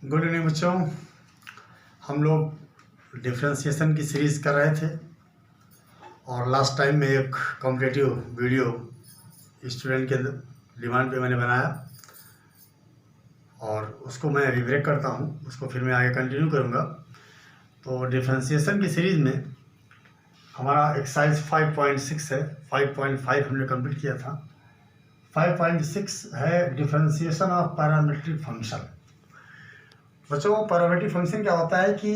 Good evening बच्चों। हम लोग डिफ्रेंशिएशन की सीरीज़ कर रहे थे और लास्ट टाइम में एक कॉम्पिटिटिव वीडियो स्टूडेंट के डिमांड पे मैंने बनाया और उसको मैं रिब्रेक करता हूँ, उसको फिर मैं आगे कंटिन्यू करूँगा। तो डिफ्रेंशिएशन की सीरीज़ में हमारा एक्सरसाइज 5.6 है, 5.5 हमने कंप्लीट किया था। 5.6 है डिफ्रेंशिएशन ऑफ पैरामीट्रिक फंक्शन। बच्चों, पैरामीट्रिक फंक्शन क्या होता है कि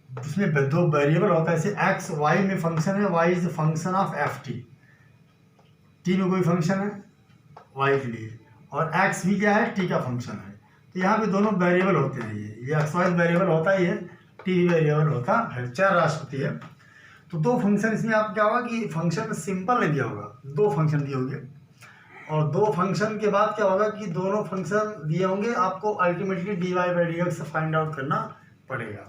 इसमें दो वेरिएबल होता है। जैसे एक्स वाई में फंक्शन है, y is the function of f t. T में कोई फंक्शन है वाई के लिए, और एक्स भी क्या है, टी का फंक्शन है। तो यहाँ पे दोनों वेरिएबल होते हैं। ये एक्स वाई वेरिएबल होता ही है, टी वेरिएबल होता है, चार राशि होती है। तो दो फंक्शन इसमें आप क्या होगा कि फंक्शन सिंपल नहीं दिया होगा, दो फंक्शन दिए होंगे और दो फंक्शन के बाद क्या होगा कि दोनों फंक्शन दिए होंगे, आपको ultimately d y by d x find out करना पड़ेगा।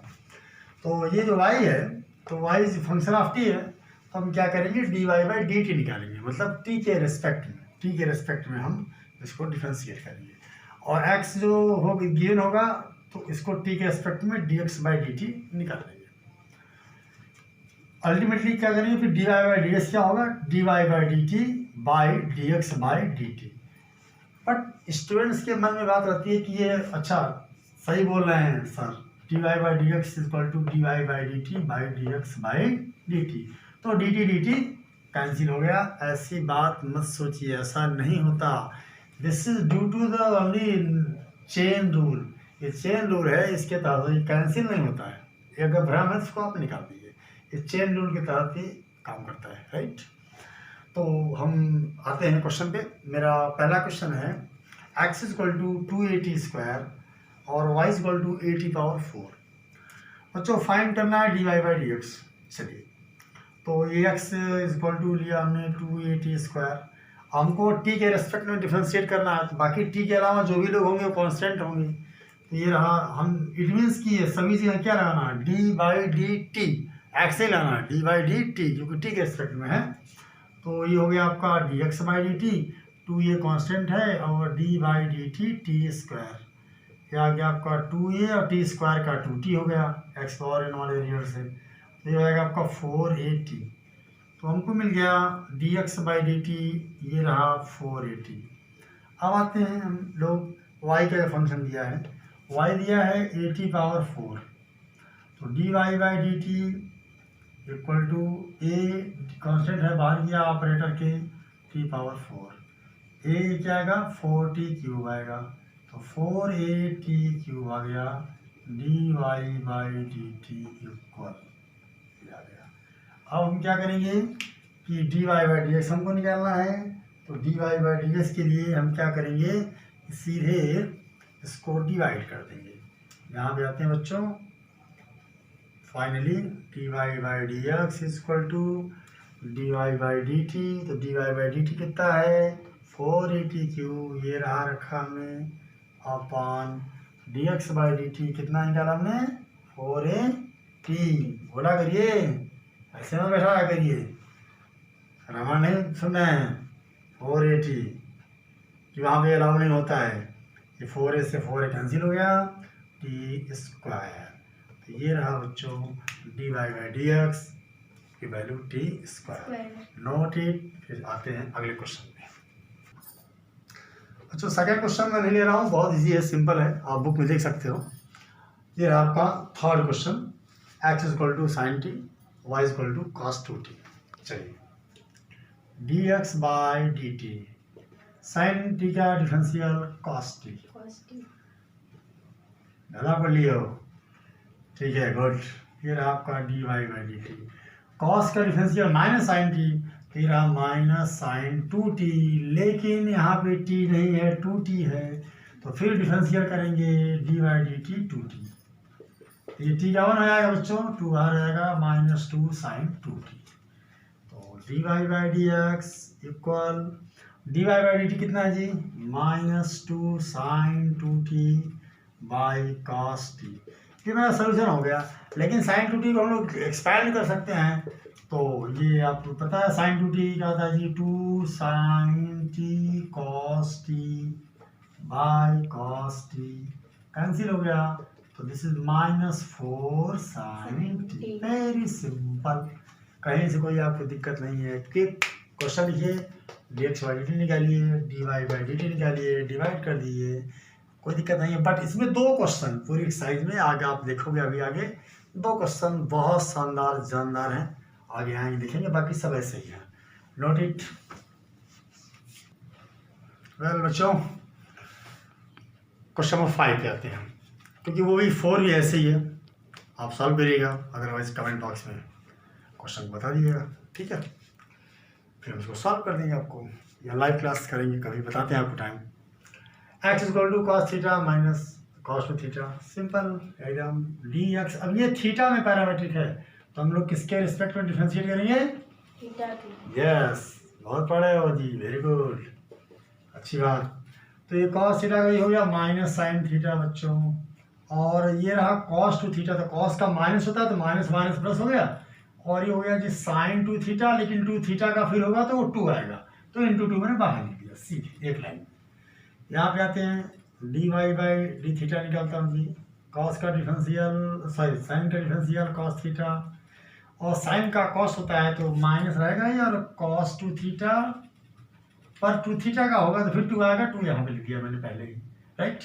तो ये जो y है, तो y is function of t है, तो हम क्या करेंगे, d y by d t निकालेंगे, मतलब t के रेस्पेक्ट में हम इसको डिफ्रेंशिएट करेंगे। और x जो हो गिवन होगा तो इसको t के रेस्पेक्ट में d x by d t निकाल लेंगे। अल्टीमेटली क्या करेंगे, फिर d y by d x क्या होगा, d y by d t by d x by d t. But students के मन में बात रहती है कि ये अच्छा सही बोल रहे हैं sir, d y by d x equal to d y by d t by d x by d t. तो डी टी कैंसिल हो गया। ऐसी बात मत सोचिए, ऐसा नहीं होता। This is due to the only chain rule. ये चेन रूल है, इसके तहत ये कैंसिल नहीं होता है। ये अगर भ्रम है इसको आप निकाल दीजिए, ये चेन रूल के तहत ही काम करता है, राइट। तो हम आते हैं क्वेश्चन पे। मेरा पहला क्वेश्चन है x is equal to 280 square और y इज इक्वल टू 80⁴। बच्चों फाइंड करना है d y by d x. चलिए, तो ये x इज इक्वल टू लिया हमने 280 स्क्वायर। हमको t के रेस्पेक्ट में डिफ्रेंशिएट करना है, तो बाकी t के अलावा जो भी लोग होंगे वो कॉन्स्टेंट होंगे। तो ये रहा, हम इट मीन्स की सभी जगह क्या लगाना है, d by d t, x ही लाना है, डी बाई डी टी क्योंकि t के रेस्पेक्ट में है। तो ये हो गया आपका d x by d t, two ये कॉन्स्टेंट है, और d by d t t square, ये आ गया आपका 2a और टी स्क्वायर का 2t हो गया एक्स पावर एन वाले रियल से। तो ये आएगा आपका 4at। तो हमको मिल गया D x by d T, ये रहा 4at। अब आते हैं हम लोग y का फंक्शन दिया है, y दिया है 80⁴। तो d y by d t equal to a constant है बाहर गया ऑपरेटर के, t⁴। a क्या आएगा, 4t³ आएगा। तो 4at³ आ गया, d y by d t equal आ गया। अब हम क्या करेंगे कि d y by d x हमको निकालना है। तो d y by d x के लिए हम क्या करेंगे, सीधे इसको डिवाइड कर देंगे। यहाँ पे आते हैं बच्चों, finally d y by d x is equal to d y by d t. तो d y by d t कितना है, 4at³, ये रहा रखा हमने, upon d x by d t कितना निकाला हमने, 4at। बोला करिए, ऐसे में बैठा करिए, रामायण नहीं सुनना है। 4at कि वहाँ पे अलाउ नहीं होता है। ये 4a से 4a कैंसिल हो गया, टी स्क्वायर। तो ये रहा बच्चों d y by d x की value t square, note it. फिर आते हैं अगले क्वेश्चन में। अच्छा, सेकंड क्वेश्चन मैं नहीं ले रहा हूँ, बहुत इजी है, सिंपल है, आप बुक में देख सकते हो। ये रहा आपका third question, x is equal to sine t, y is equal to cos 2t। चलिए, d x by d t, sine t का डिफरेंशियल कॉस टी। ज़्यादा पढ़ लिए हो, ठीक है, गुड। ये रहा आपका d y by d t, cos का डिफरेंशियल माइनस साइन टी, फिर रहा माइनस साइन 2t, लेकिन यहाँ पे t नहीं है, 2t है। तो फिर डिफरेंशियल करेंगे d Y D T 2t। ये t का वन हो जाएगा बच्चों, 2 बाहर आएगा, -2 साइन 2t। तो d y by d x equal d y by d t कितना है जी, -2 sine 2t by cos t. ये मेरा सोल्यूशन हो गया। लेकिन साइन 2t को हम लोग एक्सपैंड कर सकते हैं। तो ये आपको पता है साइन 2t क्या होता है जी, 2 sine t cos t by cos t cancel हो गया, तो this is -4 sin t। Very simple, कहीं से कोई आपको दिक्कत नहीं है। क्विक क्वेश्चन लिखिए, dx बाई dt निकालिए, dy बाई dt निकालिए, डिवाइड कर दीजिए, कोई दिक्कत नहीं है। बट इसमें 2 क्वेश्चन पूरी एक्सरसाइज में आगे आप देखोगे, अभी आगे 2 क्वेश्चन बहुत शानदार जानदार हैं, आगे आएंगे देखेंगे, बाकी सब ऐसे ही हैं। नोट इट वेल बच्चों, क्वेश्चन नंबर 5 पे आते हैं, क्योंकि वो भी 4 भी ऐसे ही है, आप सॉल्व करिएगा, अदरवाइज कमेंट बॉक्स में क्वेश्चन बता दीजिएगा, ठीक है, फिर हम उसको सॉल्व कर देंगे आपको, या लाइव क्लास करेंगे, कभी बताते हैं आपको time. x equal to cos theta minus cos two theta, simple एकदम dx। अब ये थीटा में पैरामीट्रिक है, तो हम लोग किसके रिस्पेक्ट में डिफरेंशिएट करेंगे? थीटा की। यस, बहुत पढ़े हो जी, वेरी गुड, अच्छी बात। तो ये कॉस थीटा का ये हो गया माइनस साइन थीटा बच्चों, और ये रहा कॉस टू थीटा, तो कॉस का माइनस होता है तो माइनस माइनस प्लस हो गया, और ये हो गया जी साइन टू थीटा, लेकिन टू थीटा का फिर होगा तो वो 2 आएगा, तो इंटू 2 मैंने बाहर लिख दिया सीधे एक लाइन। यहाँ पे आते हैं, d y by d theta निकालता हूँ जी, कॉस का डिफरेंशियल सॉरी साइन का डिफरेंशियल कॉस थीटा, और साइन का कॉस होता है तो माइनस रहेगा ही, और कॉस टू थीटा पर टू थीटा का होगा तो फिर 2 आएगा, 2 यहाँ पे लिख दिया मैंने पहले ही, राइट।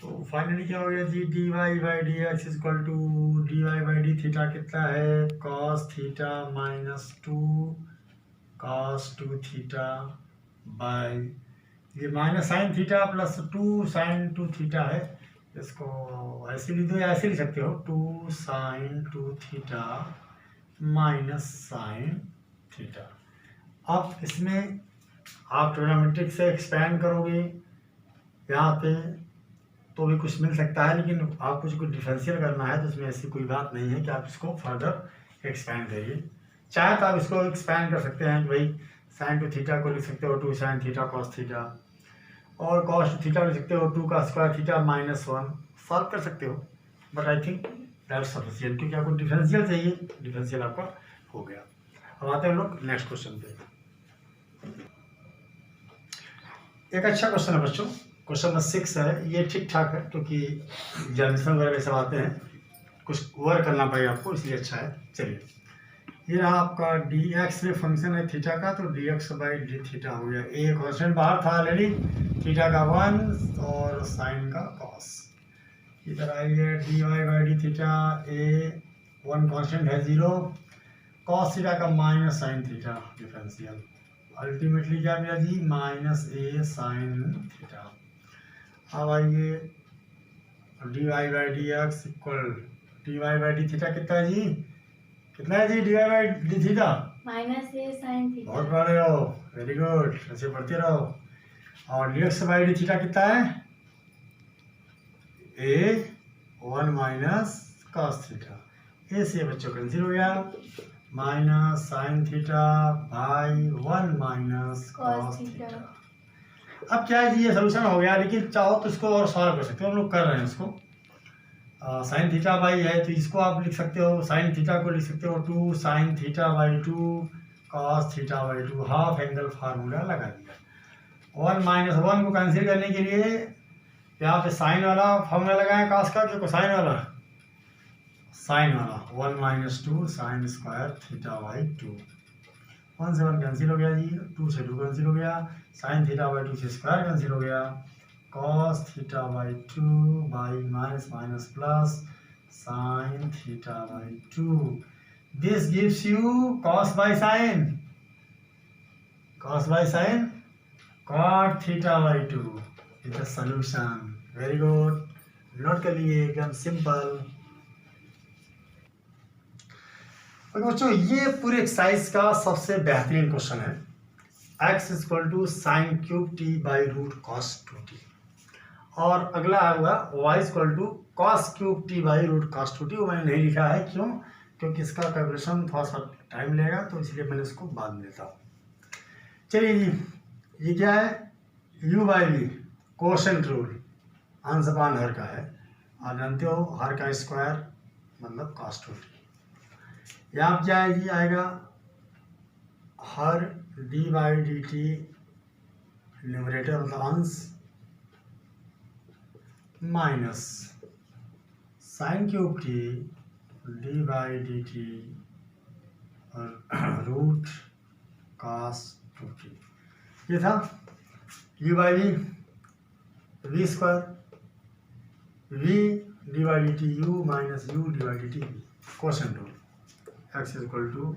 तो फाइनली क्या हो गया जी, d y by d x equal to d y by d theta कितना है, cos theta minus 2 cos two theta by ये minus sine theta plus 2 sine two theta है, इसको ऐसे लिख दो या ऐसे लिख सकते हो, 2 sine two theta minus sine theta. अब इसमें आप ट्रिग्नोमेट्रिक से एक्सपेंड करोगे यहाँ पे तो भी कुछ मिल सकता है, लेकिन आपको जो कुछ डिफरेंशियल करना है तो इसमें ऐसी कोई बात नहीं है कि आप इसको फर्दर एक्सपेंड करिए। चाहे तो आप इसको एक्सपेंड कर सकते हैं कि भाई साइन टू थीटा को लिख सकते हो 2 साइन थीटा कॉस थीटा, और कॉस टू थीटा लिख सकते हो 2 का स्क्वायर थीटा माइनस 1, सॉल्व कर सकते हो। But I think that's sufficient, क्योंकि आपको डिफरेंशियल चाहिए, डिफरेंशियल आपका हो गया। अब आते हैं लोग नेक्स्ट क्वेश्चन पे। एक अच्छा क्वेश्चन है बच्चों, क्वेश्चन नंबर 6 है, ये ठीक ठाक है, क्योंकि एग्जामिनेशन वगैरह सब आते हैं, कुछ वर्क करना पड़ेगा आपको, इसलिए अच्छा है। चलिए, ये रहा आपका डी एक्स में फंक्शन है थीटा का, तो D x by d theta हो गया, ए कॉन्स्टेंट बाहर था ऑलरेडी, थीटा का 1 और साइन का कॉस। इधर आइए d y by d theta, a 1 constant है 0, कॉस थीटा का minus sine theta differential, ultimately क्या मिला जी, माइनस ए साइन थीटा। अब आइए d y by d x equal d y by d theta कितना है जी, कितना है जी d y by d theta, minus a sine theta. बहुत पढ़ रहे हो, वेरी गुड, ऐसे पढ़ते रहो। और D x by d theta कितना है, ए 1 माइनस कॉस थीटा, ए से बच्चों कैंसिल हो गया, minus sine theta by 1 minus cos theta. अब क्या है जी, ये सोल्यूशन हो गया, लेकिन चाहो तो इसको और सॉल्व कर सकते हो, हम लोग कर रहे हैं इसको। साइन थीटा बाई है तो इसको आप लिख सकते हो, साइन थीटा को लिख सकते हो 2 sine theta by 2 cos theta by 2, half angle formula लगा दिया। 1 माइनस 1 को कैंसिल करने के लिए यहाँ पे साइन वाला फार्मूला लगाएं कॉस का, कि कोसाइन वाला, साइन वाला 1 minus 2 sine square theta by 2, 1 से 1 कैंसिल हो गया जी, 2 से 2 कैंसिल हो गया, साइन थीटा बाई 2 से स्क्वायर कैंसिल हो गया, cos theta by 2 by minus minus plus sine theta by 2, this gives you cos by sine, cos by sine cot theta by 2 is the solution. Very good, note कर लिए, एकदम simple. बच्चों ये पूरे exercise का सबसे बेहतरीन क्वेश्चन है, x equal to sine cube t by root cos 2t, और अगला होगा y equal to cos cube t by root cos 2t, वो मैंने नहीं लिखा है, क्यों, क्योंकि इसका कैलकुलेशन थोड़ा सा टाइम लेगा, तो इसलिए मैंने इसको बाद में देता हूँ। चलिए जी, ये क्या है, u by v quotient rule, अंश अपान हर का है, आप जानते हो हर का स्क्वायर मतलब कॉस 2t। यहाँ क्या है जी, आएगा हर d by d t numerator मतलब अंश minus sine cube t d by d t और रूट कॉस 2t। ये था u by v square v d by d t u minus u d by d t question rule x equal to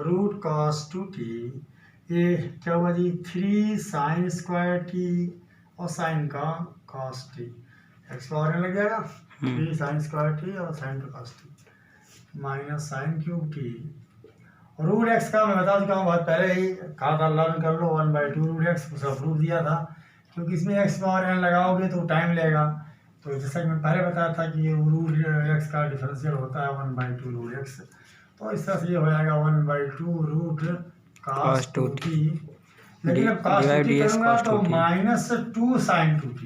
root cos 2t। ये क्या हुआ जी 3 sine square t और sine का cos t x power लग जाएगा 3 sine square t और sine का cos t minus sine cube t. Root x का मैं बता चुका हूँ बहुत पहले ही कहा था लर्न कर लो 1/2 रूट एक्स उसका प्रूफ दिया था क्योंकि इसमें एक्स पावर एन लगाओगे तो टाइम लेगा। तो जैसा कि मैं पहले बताया था कि रूट एक्स का डिफरेंशियल होता है 1/2 रूट एक्स। तो इस तरह से ये हो जाएगा 1/2 रूट कॉस 2t। लेकिन अब कॉस 2t करूँगा तो -2 साइन 2t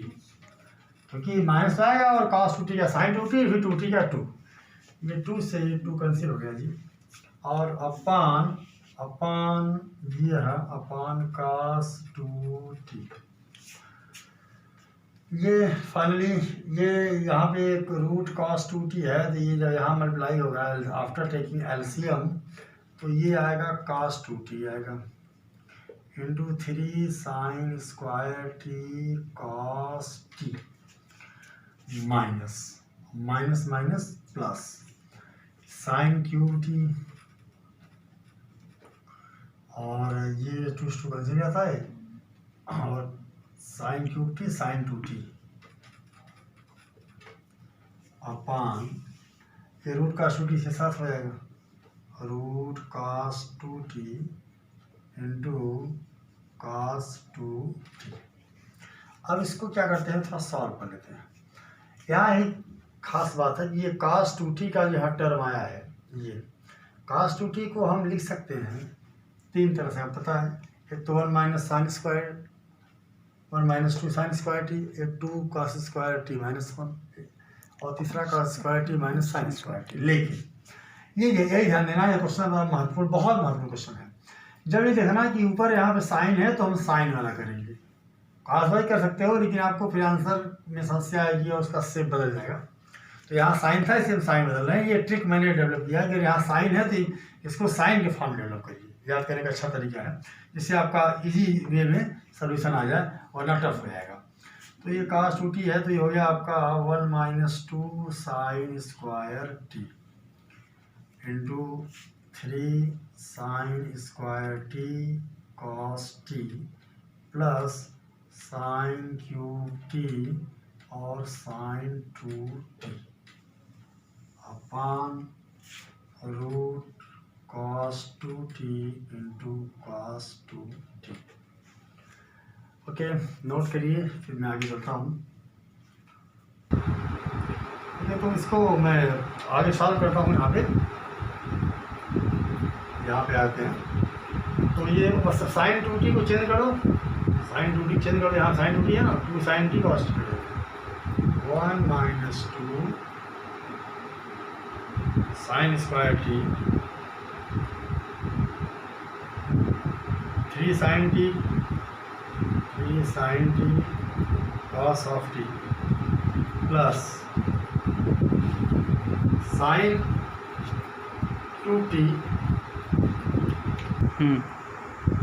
क्योंकि माइनस आएगा और कॉस 2t का साइन 2t फिर 2t का 2 ये 2 से 2 कैंसिल हो गया जी और अपान ये है अपान कॉस 2t। ये फाइनली ये यहाँ पे एक रूट कॉस 2t है तो ये जब यहाँ मल्टीप्लाई होगा आफ्टर टेकिंग एलसीएम तो ये आएगा कॉस 2t आएगा into 3 sine square t cos t minus minus minus plus sine cube t और ये 2 कैंसिल जाता है और sine cube t sine 2t upon ये रूट कॉस 2t से साथ हो जाएगा root cos 2t into cos 2t। अब इसको क्या करते हैं थोड़ा सॉल्व कर लेते हैं। यहाँ एक खास बात है कि ये कॉस 2t का जो टर्म आया है ये कॉस 2t को हम लिख सकते हैं 3 तरह से। आप पता है एक तो 1 minus sine square 1 minus 2 sine square T एक 2 कॉस स्क्वायर टी माइनस 1 और तीसरा cos square T minus sign square T. लेकिन ये यही ध्यान देना ये क्वेश्चन बहुत महत्वपूर्ण क्वेश्चन है। जब ये देखना कि ऊपर यहाँ पे साइन है तो हम साइन वाला करेंगे कॉस वाई कर सकते हो लेकिन आपको फिर आंसर में समस्या आएगी और उसका शेप बदल जाएगा। तो यहाँ साइन था इसे हम साइन बदल रहे हैं। ये ट्रिक मैंने डेवलप किया अगर यहाँ साइन है तो इसको साइन के फॉर्म डेवलप करिए याद करने का अच्छा तरीका है जिससे आपका इजी वे में सोल्यूशन आ जाए वरना टफ हो जाएगा। तो ये कॉस 2t है तो ये हो गया आपका 1 minus 2 sine square t into 3 sine square t cos t plus sine cube t और sine 2t upon root cos 2t into cos 2t। Okay note करिए फिर मैं आगे बढ़ता हूँ। ओके तो इसको मैं आगे सॉल्व करता हूँ। यहाँ पे आते हैं तो ये बस साइन 2t को चेंज करो साइन 2t चेंज करो यहाँ साइन 2t है ना 2 sine t cos 1 minus 2 sine square t 3 sine t cos of t plus sine 2t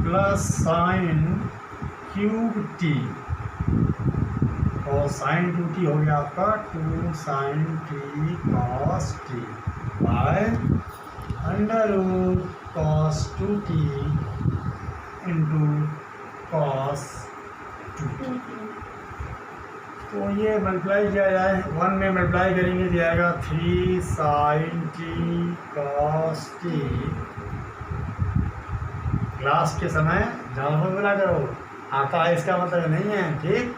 plus sine cube t और साइन 2t हो गया आपका 2 sine t cos t by under root cos 2t into cos 2t। तो ये multiply किया जाए 1 में multiply करेंगे तो आएगा 3 sine t cos t. Class के समय ज़्यादा बोला करो आता है इसका मतलब नहीं है ठीक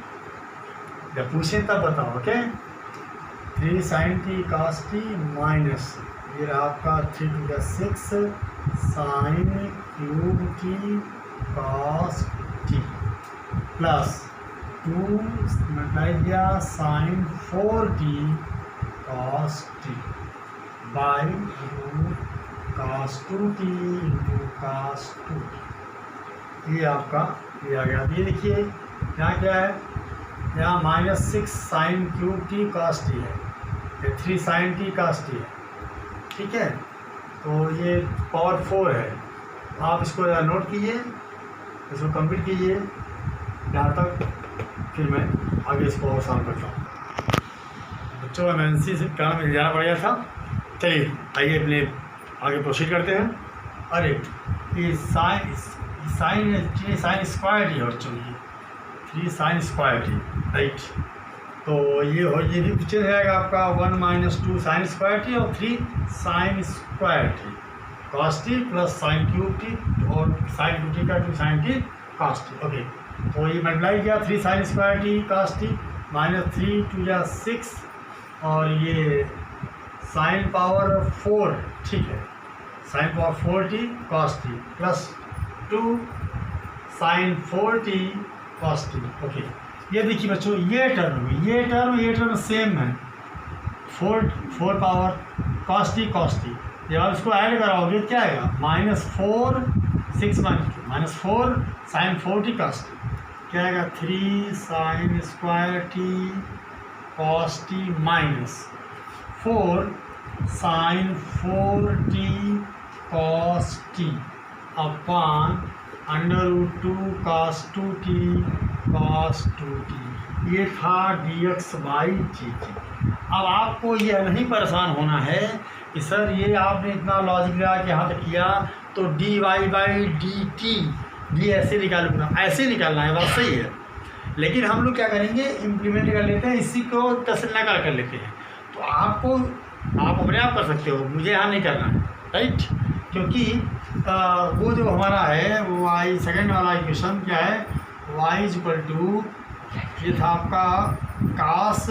जब पूछें तब बताओ। Okay 3 sine t cos t minus ये आपका 3 to the 6 sine cube t cos t plus 2 multiply किया sine 4t cos t by root cos 2t into cos 2t। ये आपका ये आ गया। ये देखिए यहाँ क्या है यहाँ -6 sine cube t cos T है, ये 3 साइन टी कॉस टी है, ठीक है। तो ये पावर 4 है। आप इसको नोट कीजिए, इसको कंप्लीट कीजिए यहाँ तक, फिर मैं आगे इसको और सॉल्व करता हूँ। बच्चों एमएनसी से काम में जाना पड़ गया था। चलिए आइए अपने आगे प्रोसीड करते हैं। अरे ये साइन स्क्वायर टी है बच्चों, ये 3 साइन स्क्वायर टी, राइट। तो ये भी पूछे जाएगा आपका 1 - 2 साइन स्क्वायर टी और 3 sine square t cos t plus sine cube t और साइन क्यूब टी का 2 sine t cos t. Okay, तो ये मल्टीप्लाई किया 3 sine square t cos t -3 2 या 6 और ये साइन पावर 4, ठीक है, sine power 4 t cos t plus 2 sine 4 t cos t. Okay, ये देखिए बच्चों, ये टर्म सेम है, 4 पावर कॉस टी जब आप इसको ऐड कराओगे क्या आएगा -4 6 - 4 साइन 4 टी कॉस टी, क्या आएगा 3 sine square t cos t -4 sine 4 t cos t upon √2 cos 2t cos 2t। ये था dx/dt। अब आपको यह नहीं परेशान होना है कि सर ये आपने इतना लॉजिक लगा के यहाँ तक किया तो dy/dt भी ऐसे निकालूंगा, ऐसे निकालना है, बात सही है। लेकिन हम लोग क्या करेंगे, इम्प्लीमेंट कर लेते हैं, इसी को तसल्ला कर लेते हैं। तो आप अपने आप कर सकते हो, मुझे यहाँ नहीं करना है, राइट। क्योंकि वो जो हमारा है वो y सेकेंड वाला इक्वेशन क्या है, y = ये था आपका cos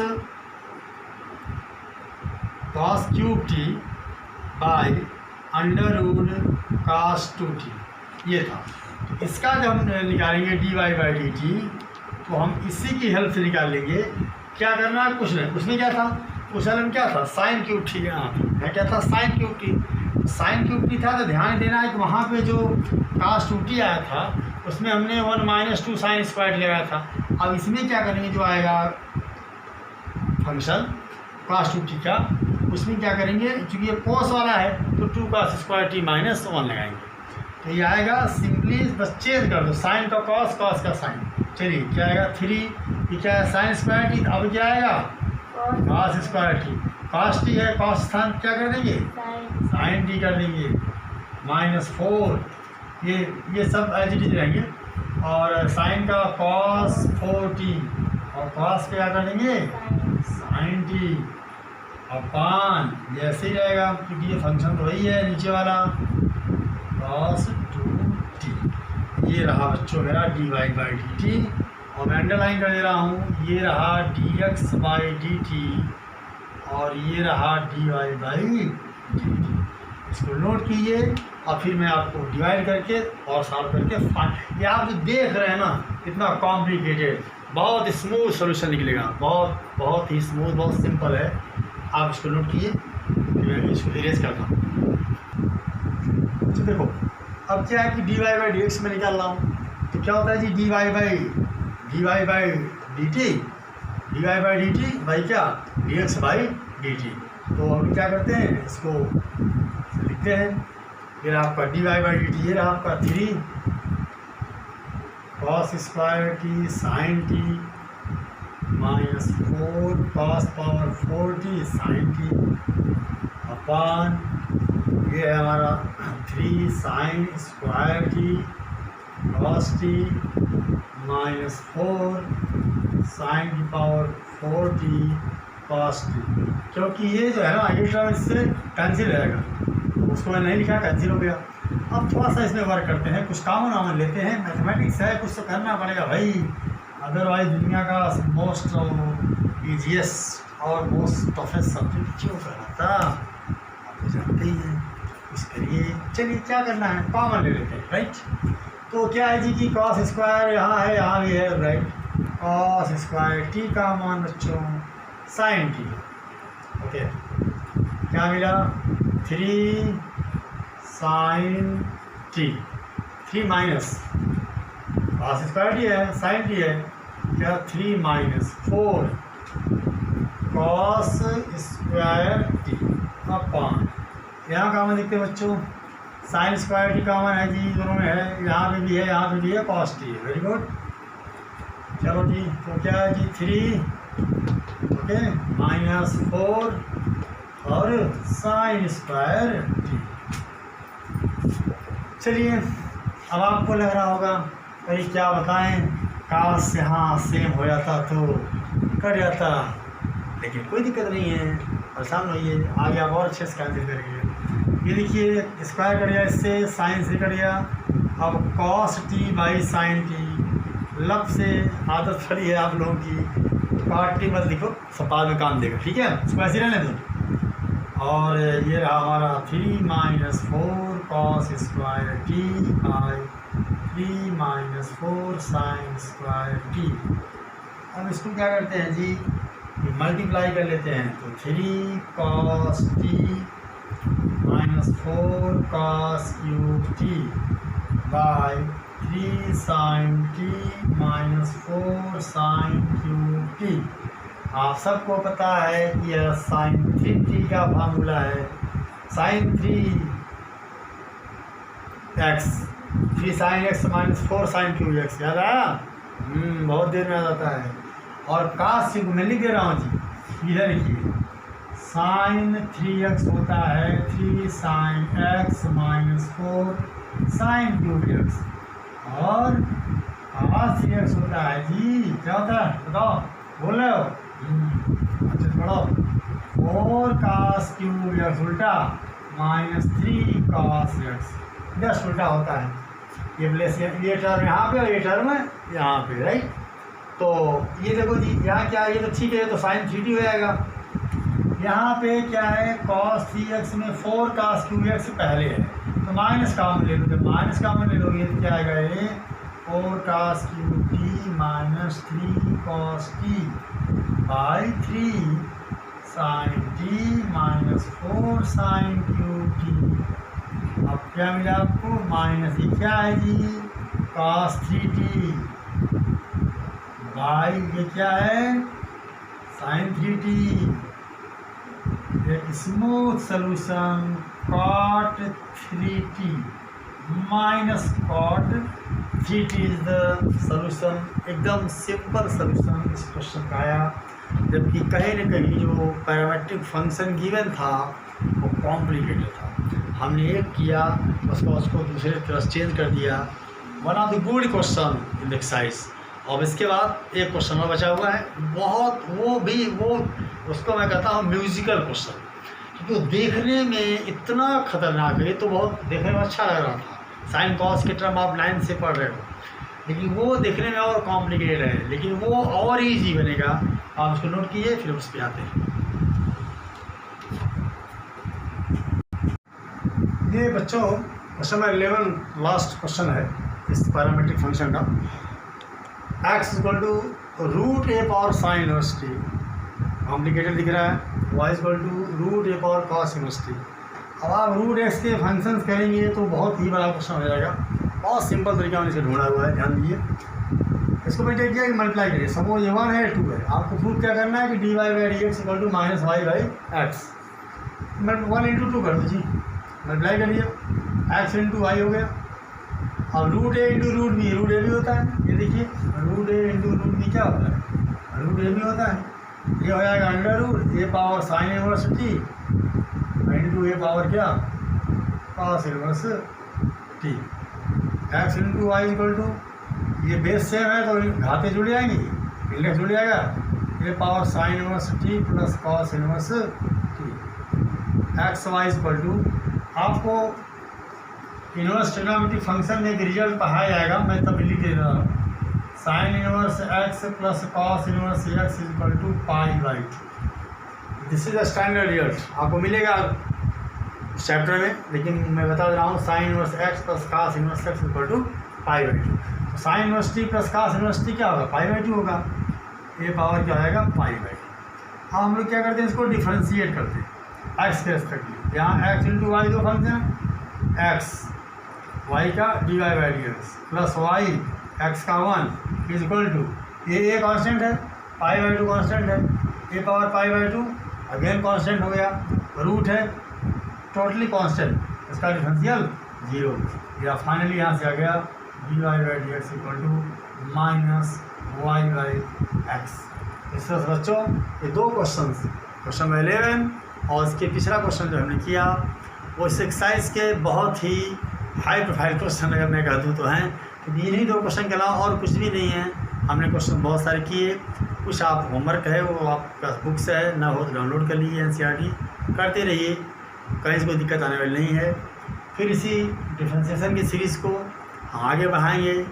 cube t by √cos 2t, ये था। तो इसका जब हम निकालेंगे dy/dt तो हम इसी की हेल्प से निकाल लेंगे। क्या करना है, कुछ नहीं, उसमें क्या था, उस में क्या था, साइन क्यूब टी है, क्या था, sign cube t. Sign cube T था तो ध्यान देना है कि वहाँ पे जो cos 2t आया था उसमें हमने 1 - 2 साइन स्क्वायर लगाया था। अब इसमें क्या करेंगे, जो आएगा फंक्शन cos 2t का, उसमें क्या करेंगे, क्योंकि ये कोस वाला है तो 2 cos स्क्वायर टी -1 लगाएंगे। तो ये आएगा, सिंपली बस चेंज कर दो, साइन का कॉस, कॉस का साइन। चलिए क्या आएगा 3, ये क्या है साइन स्क्वायर टी, अब क्या आएगा cos square t, cos T है, cos स्थान क्या कर देंगे, साइन टी कर देंगे -4, ये सब एज इट इज रहेंगे। और साइन का cos 4t और cos क्या कर देंगे, साइन टी अपान, ये ऐसे ही रहेगा क्योंकि ये फंक्शन तो वही है नीचे वाला cos 2t। ये रहा बच्चों मेरा dy/dt और मैं अंडरलाइन कर दे रहा हूँ, ये रहा dx/dt और ये रहा dy/dt। इसको नोट कीजिए और फिर मैं आपको डिवाइड करके और सॉल्व करके ये आप जो देख रहे हैं ना, इतना कॉम्प्लिकेटेड, बहुत स्मूथ सॉल्यूशन निकलेगा, बहुत ही स्मूथ, बहुत सिंपल है। आप इसको नोट कीजिए, मैं इसको इरेज करता हूँ। तो देखो अब क्या है कि dy/dx में निकाल रहा हूँ, तो क्या होता है जी, dy/dt बाई क्या, dx/dt। तो हम क्या करते हैं, इसको लिखते हैं, फिर आपका dy/dt ये रहा आपका 3 cos square t sine t -4 cos power 4t sine t upon, ये है हमारा 3 sine square t cos t -4 sine की पावर 4t cos टी। क्योंकि ये जो है ना, ये टर्म इससे कैंसिल रहेगा, उसको मैं नहीं लिखा, कैंसिल हो गया। अब थोड़ा सा इसमें वर्क करते हैं, कुछ कॉमन लेते हैं, मैथमेटिक्स है, कुछ तो करना पड़ेगा भाई, अदरवाइज दुनिया का मोस्ट ईजीएस्ट और मोस्ट टफेस्ट सब्जेक्ट क्यों कराता, आप तो जानते ही हैं। कुछ करिए, चलिए क्या करना है, कॉमन ले लेते हैं, राइट। तो क्या है जी कि cos स्क्वायर यहाँ है, यहाँ भी है, राइट। cos स्क्वायर टी का मान बच्चों साइन टी, ओके, क्या मिला 3 sine t, 3 minus cos square t है, साइन टी है, क्या 3 minus 4 cos square t upon, यहाँ कॉमन देखते हैं बच्चों, साइन स्क्वायर टी कॉमन है जी, दोनों में है, यहाँ पे भी है, यहाँ पे भी है, कॉस टी है। Very good. चलो जी, तो क्या है जी 3 ओके माइनस 4 और साइन स्क्वायर टी। चलिए, अब आपको लग रहा होगा अरे क्या बताएं, काश यहाँ सेम हो जाता तो कर जाता, लेकिन कोई दिक्कत नहीं है, परेशान होइए, आगे आप और अच्छे से कैंसिल करेंगे। ये देखिए स्क्वायर कर दिया, इससे साइन से कर दिया, अब cos t by sine T, लब से आदत पड़ी है आप लोगों की, काट टी मत लिखो, सब बाद में काम देगा, ठीक है, उसको ऐसे रहने दो। और ये रहा हमारा 3 minus 4 cos square T by 3 minus 4 sign square T. अब इसको क्या करते हैं जी, मल्टीप्लाई कर लेते हैं, तो 3 cos t minus 4 cos cube t by 3 sine t minus 4 sine cube t. आप सबको पता है कि यह साइन 3t का फार्मूला है, sine 3x 3 sine x minus 4 sine cube x, याद आया? बहुत देर में आ जाता है। और काश क्यूब मैं लिख दे रहा हूँ जी, इधर लिखिए, साइन 3x होता है 3 sine x minus 4 sine cube x, और काश 3x होता है जी, क्या होता है बताओ, बोल रहे हो? अच्छा पढ़ो, 4 कास क्यूब एक्स उल्टा माइनस 3 कास एक्स, जस्ट उल्टा होता है, ये प्लेस ये टर्म यहाँ पे और ये टर्म यहाँ पे, राइट। तो ये देखो जी, यहाँ क्या है, ये तो ठीक है, तो साइन 3t हो जाएगा। यहाँ पे क्या है, कॉस 3x में 4 कास क्यूब एक्स पहले है, तो माइनस कॉमन ले लो, जब माइनस कॉमन ले लोगे तो क्या आएगा, ये 4 cos cube t minus 3 cos t by 3 sine t minus 4 sine cube t. अब क्या मिला आपको, माइनस ये क्या है जी, कॉस 3t बाई ये क्या है, साइन 3t। एक smooth solution cot 3t minus cot 3t is the solution. एकदम सिंपल सोल्यूशन इस क्वेश्चन का आया, जबकि कहीं न कहीं जो पैरामेट्रिक फंक्शन गिवन था वो कॉम्प्लिकेटेड था, हमने एक किया उसको दूसरे तरफ चेंज कर दिया। One of the good question in the exercise. अब इसके बाद एक क्वेश्चन और बचा हुआ है, बहुत वो उसको मैं कहता हूँ म्यूजिकल क्वेश्चन, क्योंकि वो देखने में इतना खतरनाक है, तो बहुत देखने में अच्छा लग रहा था, साइन कॉस के टर्म आप 9 से पढ़ रहे हो, लेकिन वो देखने में और कॉम्प्लिकेटेड है, लेकिन वो और ईजी बनेगा। आप उसको नोट कीजिए, फिर उस पर आते हैं। ये बच्चों क्वेश्चन नंबर 11 लास्ट क्वेश्चन है इस पैरामेट्रिक फंक्शन का। x equal to root a power sine inverse t, complicated दिख रहा है, y equal to root a power cos inverse t. अब आप रूट एक्स के फंक्शंस करेंगे तो बहुत ही बड़ा क्वेश्चन हो जाएगा, बहुत सिंपल तरीका मैंने इसे ढूंढा हुआ है, ध्यान दीजिए। इसको मैंने किया कि मल्टीप्लाई करिए, सपोज ये 1 है 2 है, आपको प्रूव क्या करना है कि dy by d x equal to minus y by x, 1 into 2 कर दो जी, मल्टीप्लाई करिए, x इंटू वाई हो गया। अब root a into root b, root a भी होता है, ये देखिए root a into root b क्या होता है, रूट ए भी होता है, ये हो जाएगा under root a power sine inverse t into a power क्या cos inverse t. X into y equal to, ये बेस सेम है तो घाते जुड़ जाएंगी, इंडेक्स जुड़ जाएगा, a power sine inverse t plus cos inverse t. X y equal to, आपको इनवर्स ट्रिग्नोमेट्रिक फंक्शन में एक रिजल्ट पढ़ाया जाएगा, मैं तब लिख दे रहा हूँ, sine inverse x plus cos inverse x is equal to pi by 2। This is the standard result, आपको मिलेगा चैप्टर में, लेकिन मैं बता रहा हूँ sine inverse x plus cos inverse x equal to pi by 2। तो sine inverse t plus cos inverse t क्या होगा, पाई बाई 2 होगा, ये पावर क्या आएगा पाई बाई 2। अब हम लोग क्या करते हैं, इसको डिफ्रेंशिएट करते हैं एक्स के रेस्पेक्ट में, यहाँ एक्स इंटू वाई दो फंक्शन, एक्स वाई का d y by d x plus y x का 1 इज इक्वल टू ये कांस्टेंट है, पाई बाई 2 कांस्टेंट है, a power pi by 2 again constant हो गया, रूट है टोटली कांस्टेंट, इसका डिफरेंशियल 0, या फाइनली यहाँ से आ गया dy by d x equal to minus y by x. इस तरह से बच्चों ये दो क्वेश्चन 11 और इसके पिछला क्वेश्चन जो हमने किया वो इस एक्सरसाइज के बहुत ही हाई प्रोफाइल क्वेश्चन अगर मैं कह दूँ तो हैं, क्योंकि इन्हीं दो क्वेश्चन के अलावा और कुछ भी नहीं है। हमने क्वेश्चन बहुत सारे किए, कुछ आप होमवर्क है वो आपका बुक से है, ना हो तो डाउनलोड कर लीजिए, NCERT करते रहिए, कहीं से कोई दिक्कत आने वाली नहीं है। फिर इसी डिफ्रेंशिएशन की सीरीज़ को हम आगे बढ़ाएंगे।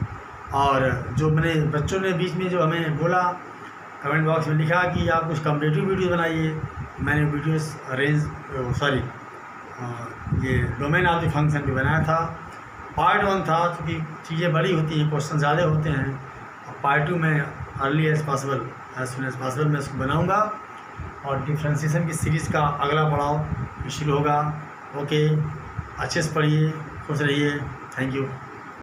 और जो मैंने बच्चों ने बीच में जो हमें बोला, कमेंट बॉक्स में लिखा कि आप कुछ कम्पिटेटिव वीडियो बनाइए, मैंने वीडियोस ये डोमेन ऑफ द फंक्शन भी बनाया था। पार्ट 1 था, क्योंकि चीज़ें बड़ी होती हैं, क्वेश्चन ज़्यादा होते हैं। और पार्ट 2 में early as possible, as soon as possible मैं इसको बनाऊँगा और डिफ्रेंशिएशन की सीरीज़ का अगला पड़ाव शुरू होगा। ओके, अच्छे से पढ़िए, खुश रहिए, थैंक यू।